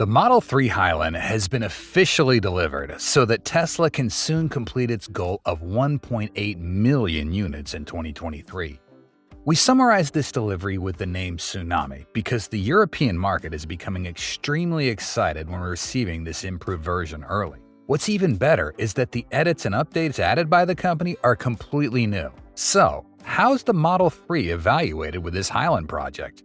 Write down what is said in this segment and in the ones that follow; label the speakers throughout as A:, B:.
A: The Model 3 Highland has been officially delivered so that Tesla can soon complete its goal of 1.8 million units in 2023. We summarize this delivery with the name Tsunami because the European market is becoming extremely excited when receiving this improved version early. What's even better is that the edits and updates added by the company are completely new. So, how's the Model 3 evaluated with this Highland project?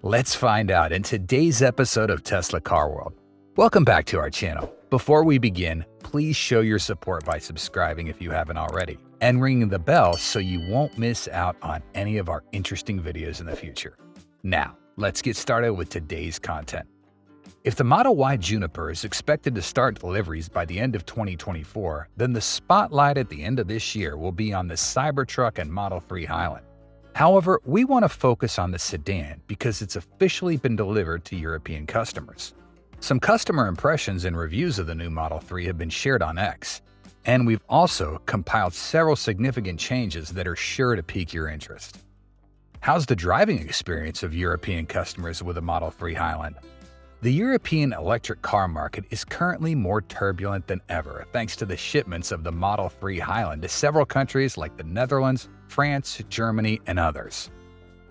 A: Let's find out in today's episode of Tesla Car World. Welcome back to our channel. Before we begin, please show your support by subscribing if you haven't already, and ringing the bell so you won't miss out on any of our interesting videos in the future. Now, let's get started with today's content. If the Model Y Juniper is expected to start deliveries by the end of 2024, then the spotlight at the end of this year will be on the Cybertruck and Model 3 Highland. However, we want to focus on the sedan because it's officially been delivered to European customers. Some customer impressions and reviews of the new Model 3 have been shared on X, and we've also compiled several significant changes that are sure to pique your interest. How's the driving experience of European customers with the Model 3 Highland? The European electric car market is currently more turbulent than ever thanks to the shipments of the Model 3 Highland to several countries like the Netherlands, France, Germany, and others.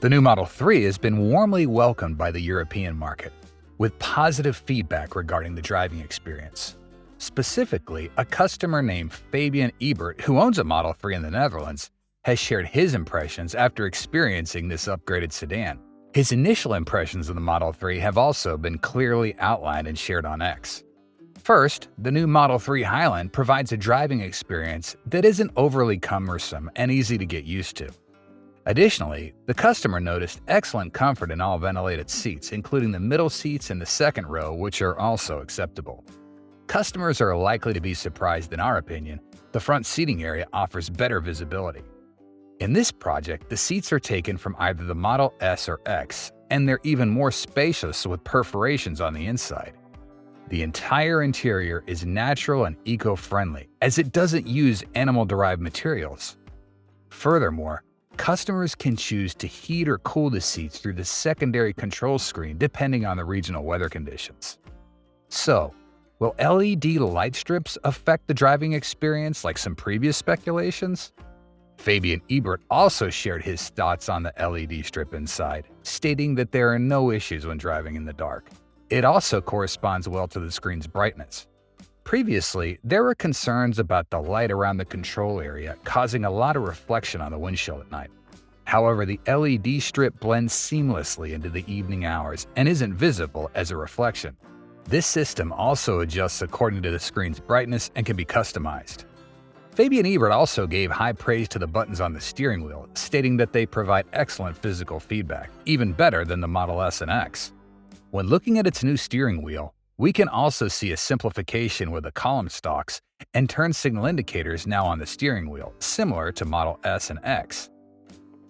A: The new Model 3 has been warmly welcomed by the European market, with positive feedback regarding the driving experience. Specifically, a customer named Fabian Ebert, who owns a Model 3 in the Netherlands, has shared his impressions after experiencing this upgraded sedan. His initial impressions of the Model 3 have also been clearly outlined and shared on X. First, the new Model 3 Highland provides a driving experience that isn't overly cumbersome and easy to get used to. Additionally, the customer noticed excellent comfort in all ventilated seats, including the middle seats and the second row, which are also acceptable. Customers are likely to be surprised in our opinion. The front seating area offers better visibility. In this project, the seats are taken from either the Model S or X, and they're even more spacious with perforations on the inside. The entire interior is natural and eco-friendly, as it doesn't use animal-derived materials. Furthermore, customers can choose to heat or cool the seats through the secondary control screen depending on the regional weather conditions. So, will LED light strips affect the driving experience like some previous speculations? Fabian Ebert also shared his thoughts on the LED strip inside, stating that there are no issues when driving in the dark. It also corresponds well to the screen's brightness. Previously, there were concerns about the light around the control area causing a lot of reflection on the windshield at night. However, the LED strip blends seamlessly into the evening hours and isn't visible as a reflection. This system also adjusts according to the screen's brightness and can be customized. Fabian Ebert also gave high praise to the buttons on the steering wheel, stating that they provide excellent physical feedback, even better than the Model S and X. When looking at its new steering wheel, we can also see a simplification with the column stalks and turn signal indicators now on the steering wheel, similar to Model S and X.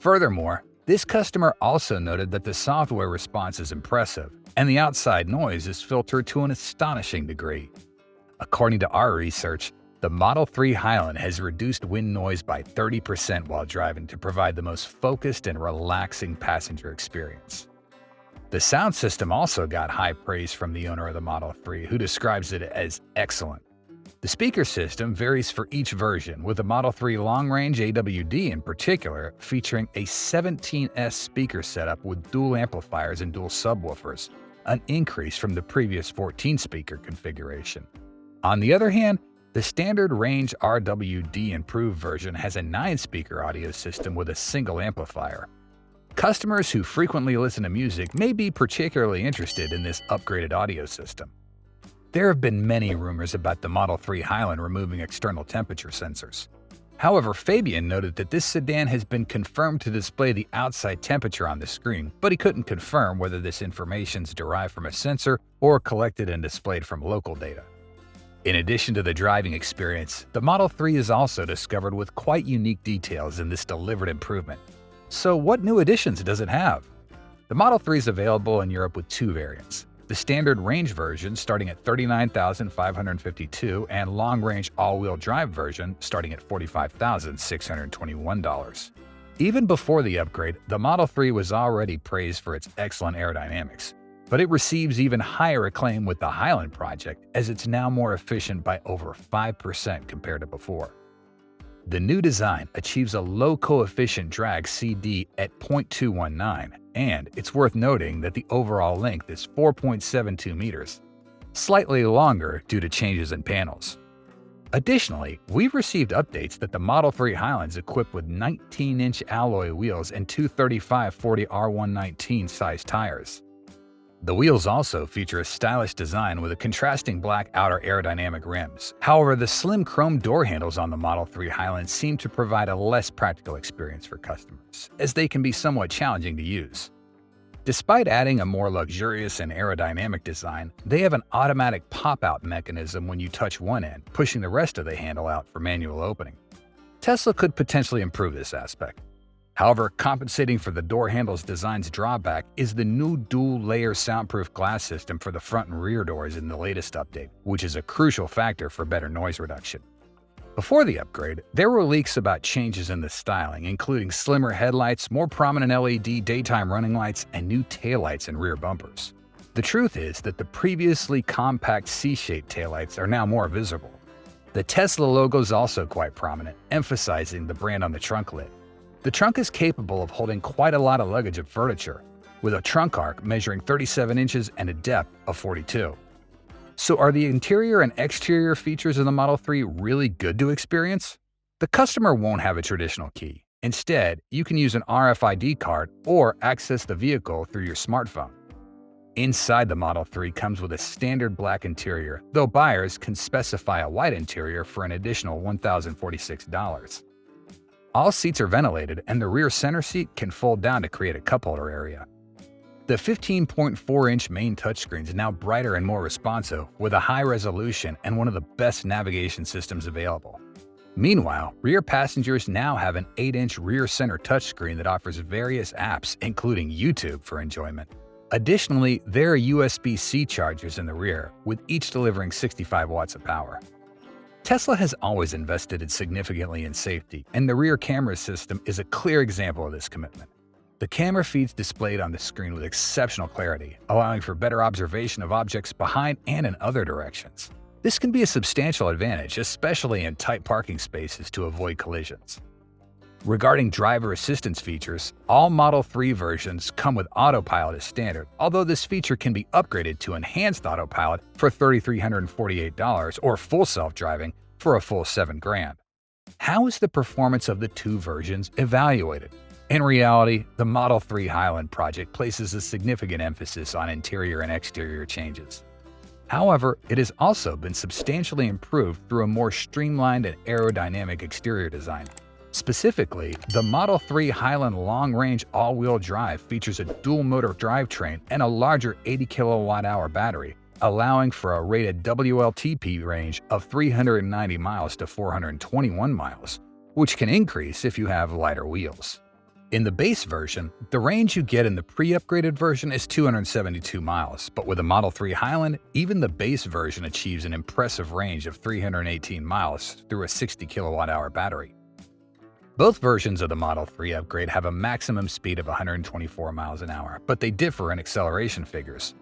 A: Furthermore, this customer also noted that the software response is impressive, and the outside noise is filtered to an astonishing degree. According to our research, the Model 3 Highland has reduced wind noise by 30% while driving to provide the most focused and relaxing passenger experience. The sound system also got high praise from the owner of the Model 3, who describes it as excellent. The speaker system varies for each version, with the Model 3 Range AWD in particular featuring a 17S speaker setup with dual amplifiers and dual subwoofers, an increase from the previous 14-speaker configuration. On the other hand, the standard Range AWD improved version has a 9-speaker audio system with a single amplifier. Customers who frequently listen to music may be particularly interested in this upgraded audio system. There have been many rumors about the Model 3 Highland removing external temperature sensors. However, Fabian noted that this sedan has been confirmed to display the outside temperature on the screen, but he couldn't confirm whether this information is derived from a sensor or collected and displayed from local data. In addition to the driving experience, the Model 3 is also discovered with quite unique details in this delivered improvement. So what new additions does it have? The Model 3 is available in Europe with two variants. The standard range version starting at $39,552 and long-range all-wheel drive version starting at $45,621. Even before the upgrade, the Model 3 was already praised for its excellent aerodynamics. but it receives even higher acclaim with the Highland project, as it's now more efficient by over 5% compared to before. The new design achieves a low coefficient drag CD at 0.219, and it's worth noting that the overall length is 4.72 meters, slightly longer due to changes in panels. Additionally, we've received updates that the Model 3 Highland's equipped with 19-inch alloy wheels and two 35/40 R119 size tires. The wheels also feature a stylish design with a contrasting black outer aerodynamic rims. However, the slim chrome door handles on the Model 3 Highland seem to provide a less practical experience for customers, as they can be somewhat challenging to use. Despite adding a more luxurious and aerodynamic design, they have an automatic pop-out mechanism when you touch one end, pushing the rest of the handle out for manual opening. Tesla could potentially improve this aspect. However, compensating for the door handle's design's drawback is the new dual-layer soundproof glass system for the front and rear doors in the latest update, which is a crucial factor for better noise reduction. Before the upgrade, there were leaks about changes in the styling, including slimmer headlights, more prominent LED daytime running lights, and new taillights and rear bumpers. The truth is that the previously compact C-shaped taillights are now more visible. The Tesla logo is also quite prominent, emphasizing the brand on the trunk lid. The trunk is capable of holding quite a lot of luggage and furniture, with a trunk arc measuring 37 inches and a depth of 42. So are the interior and exterior features of the Model 3 really good to experience? The customer won't have a traditional key. Instead, you can use an RFID card or access the vehicle through your smartphone. Inside the Model 3 comes with a standard black interior, though buyers can specify a white interior for an additional $1,046. All seats are ventilated, and the rear center seat can fold down to create a cup holder area. The 15.4-inch main touchscreen is now brighter and more responsive, with a high resolution and one of the best navigation systems available. Meanwhile, rear passengers now have an 8-inch rear center touchscreen that offers various apps, including YouTube, for enjoyment. Additionally, there are USB-C chargers in the rear, with each delivering 65 watts of power. Tesla has always invested significantly in safety, and the rear camera system is a clear example of this commitment. The camera feeds displayed on the screen with exceptional clarity, allowing for better observation of objects behind and in other directions. This can be a substantial advantage, especially in tight parking spaces, to avoid collisions. Regarding driver assistance features, all Model 3 versions come with autopilot as standard, although this feature can be upgraded to enhanced autopilot for $3,348 or full self-driving for a full $7,000. How is the performance of the two versions evaluated? In reality, the Model 3 Highland project places a significant emphasis on interior and exterior changes. However, it has also been substantially improved through a more streamlined and aerodynamic exterior design. Specifically, the Model 3 Highland long-range all-wheel drive features a dual-motor drivetrain and a larger 80 kilowatt-hour battery, allowing for a rated WLTP range of 390 miles to 421 miles, which can increase if you have lighter wheels. In the base version, the range you get in the pre-upgraded version is 272 miles, but with the Model 3 Highland, even the base version achieves an impressive range of 318 miles through a 60 kilowatt-hour battery. Both versions of the Model 3 upgrade have a maximum speed of 124 miles an hour, but they differ in acceleration figures.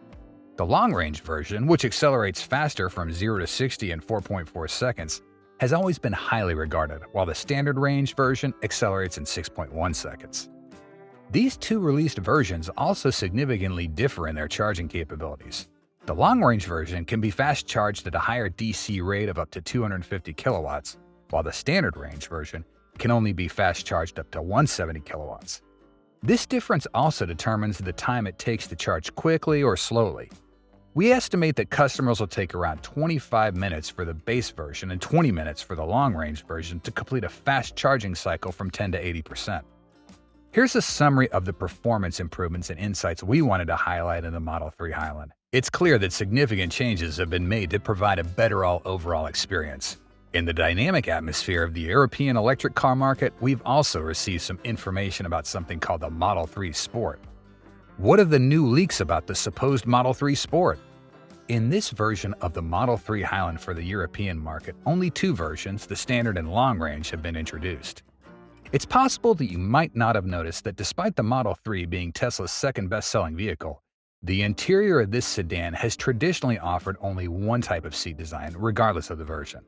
A: The long-range version, which accelerates faster from 0 to 60 in 4.4 seconds, has always been highly regarded, while the standard range version accelerates in 6.1 seconds. These two released versions also significantly differ in their charging capabilities. The long-range version can be fast-charged at a higher DC rate of up to 250 kilowatts, while the standard range version can only be fast-charged up to 170 kilowatts. This difference also determines the time it takes to charge quickly or slowly. We estimate that customers will take around 25 minutes for the base version and 20 minutes for the long-range version to complete a fast charging cycle from 10 to 80%. Here's a summary of the performance improvements and insights we wanted to highlight in the Model 3 Highland. It's clear that significant changes have been made to provide a better overall experience. In the dynamic atmosphere of the European electric car market, we've also received some information about something called the Model 3 Sport. What are the new leaks about the supposed Model 3 Sport? In this version of the Model 3 Highland for the European market, only two versions, the standard and long range, have been introduced. It's possible that you might not have noticed that despite the Model 3 being Tesla's second best-selling vehicle, The interior of this sedan has traditionally offered only one type of seat design, regardless of the version.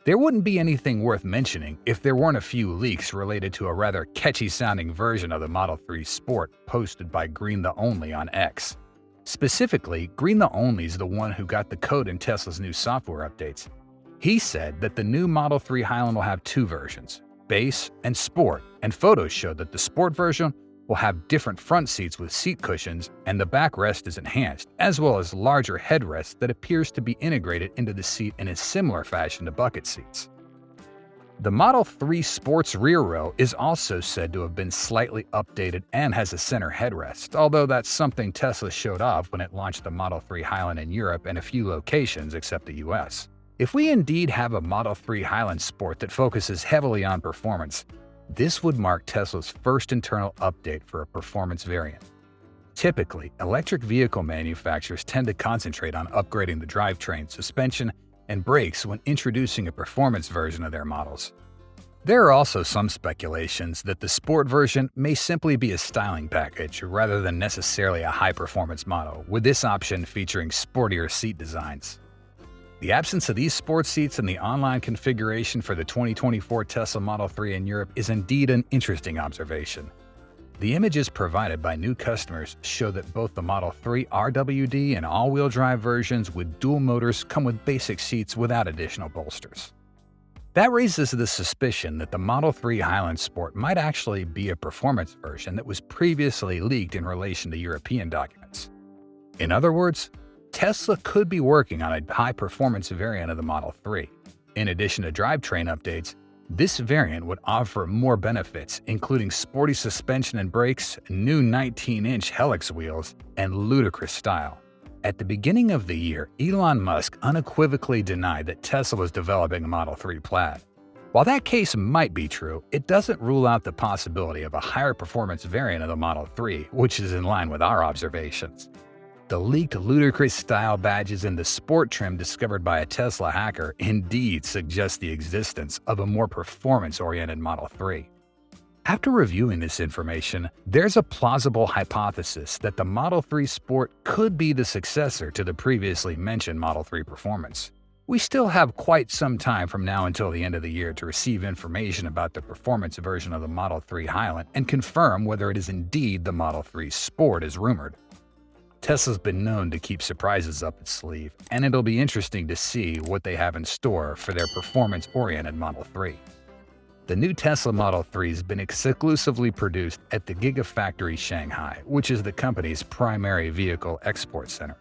A: There wouldn't be anything worth mentioning if there weren't a few leaks related to a rather catchy-sounding version of the Model 3 Sport posted by Green the Only on X. Specifically, Green the Only is the one who got the code in Tesla's new software updates. He said that the new Model 3 Highland will have two versions, Base and Sport, and photos showed that the Sport version will have different front seats with seat cushions and the backrest is enhanced, as well as larger headrests that appears to be integrated into the seat in a similar fashion to bucket seats. The Model 3 Sport's rear row is also said to have been slightly updated and has a center headrest, although that's something Tesla showed off when it launched the Model 3 Highland in Europe and a few locations except the US. If we indeed have a Model 3 Highland Sport that focuses heavily on performance, this would mark Tesla's first internal update for a performance variant. Typically, electric vehicle manufacturers tend to concentrate on upgrading the drivetrain, suspension, and brakes when introducing a performance version of their models. There are also some speculations that the Sport version may simply be a styling package rather than necessarily a high-performance model, with this option featuring sportier seat designs. The absence of these sports seats in the online configuration for the 2024 Tesla Model 3 in Europe is indeed an interesting observation. The images provided by new customers show that both the Model 3 RWD and all-wheel drive versions with dual motors come with basic seats without additional bolsters. That raises the suspicion that the Model 3 Highland Sport might actually be a performance version that was previously leaked in relation to European documents. In other words, Tesla could be working on a high-performance variant of the Model 3. In addition to drivetrain updates, this variant would offer more benefits, including sporty suspension and brakes, new 19-inch helix wheels, and ludicrous style. At the beginning of the year, Elon Musk unequivocally denied that Tesla was developing a Model 3 Plaid. While that case might be true, it doesn't rule out the possibility of a higher performance variant of the Model 3, which is in line with our observations. The leaked ludicrous style badges in the Sport trim discovered by a Tesla hacker indeed suggest the existence of a more performance-oriented Model 3. After reviewing this information, there's a plausible hypothesis that the Model 3 Sport could be the successor to the previously mentioned Model 3 Performance. We still have quite some time from now until the end of the year to receive information about the performance version of the Model 3 Highland and confirm whether it is indeed the Model 3 Sport as rumored. Tesla's been known to keep surprises up its sleeve, and it'll be interesting to see what they have in store for their performance-oriented Model 3. The new Tesla Model 3 has been exclusively produced at the Gigafactory Shanghai, which is the company's primary vehicle export center.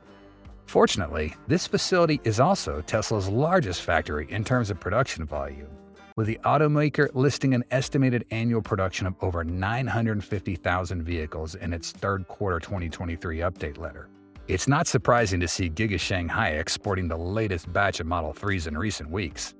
A: Fortunately, this facility is also Tesla's largest factory in terms of production volume, with the automaker listing an estimated annual production of over 950,000 vehicles in its third quarter 2023 update letter. It's not surprising to see Giga Shanghai exporting the latest batch of Model 3s in recent weeks.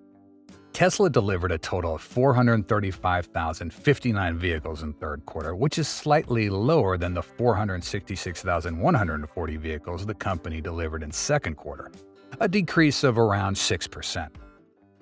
A: Tesla delivered a total of 435,059 vehicles in third quarter, which is slightly lower than the 466,140 vehicles the company delivered in second quarter, a decrease of around 6%.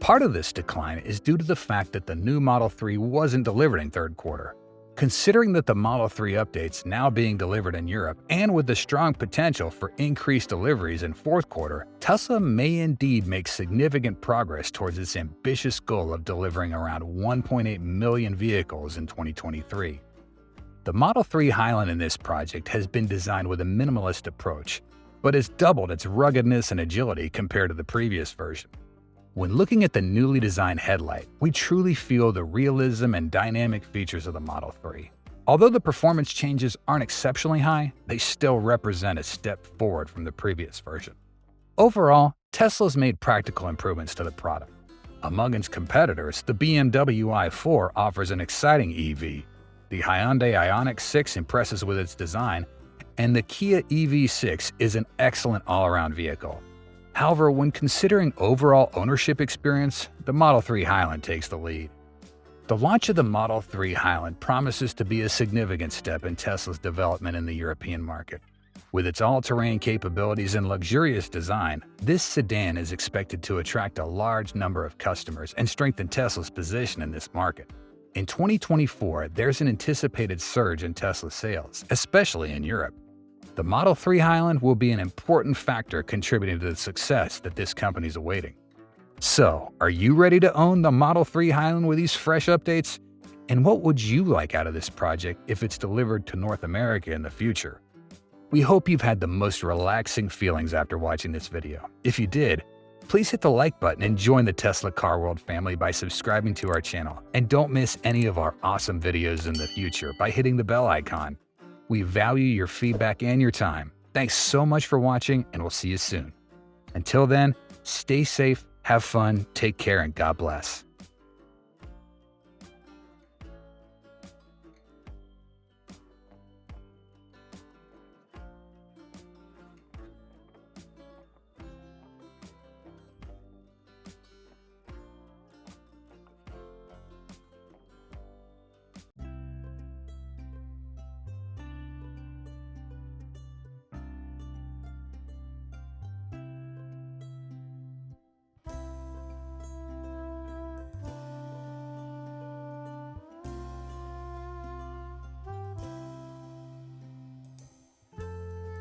A: Part of this decline is due to the fact that the new Model 3 wasn't delivered in third quarter. Considering that the Model 3 updates now being delivered in Europe, and with the strong potential for increased deliveries in fourth quarter, Tesla may indeed make significant progress towards its ambitious goal of delivering around 1.8 million vehicles in 2023. The Model 3 Highland in this project has been designed with a minimalist approach, but has doubled its ruggedness and agility compared to the previous version. When looking at the newly designed headlight, we truly feel the realism and dynamic features of the Model 3. Although the performance changes aren't exceptionally high, they still represent a step forward from the previous version. Overall, Tesla's made practical improvements to the product. Among its competitors, the BMW i4 offers an exciting EV, the Hyundai Ioniq 6 impresses with its design, and the Kia EV6 is an excellent all-around vehicle. However, when considering overall ownership experience, the Model 3 Highland takes the lead. The launch of the Model 3 Highland promises to be a significant step in Tesla's development in the European market. With its all-terrain capabilities and luxurious design, this sedan is expected to attract a large number of customers and strengthen Tesla's position in this market. In 2024, there's an anticipated surge in Tesla sales, especially in Europe. The Model 3 Highland will be an important factor contributing to the success that this company is awaiting. So, are you ready to own the Model 3 Highland with these fresh updates? And what would you like out of this project if it's delivered to North America in the future? We hope you've had the most relaxing feelings after watching this video. If you did, please hit the like button and join the Tesla Car World family by subscribing to our channel. And don't miss any of our awesome videos in the future by hitting the bell icon. We value your feedback and your time. Thanks so much for watching, and we'll see you soon. Until then, stay safe, have fun, take care, and God bless.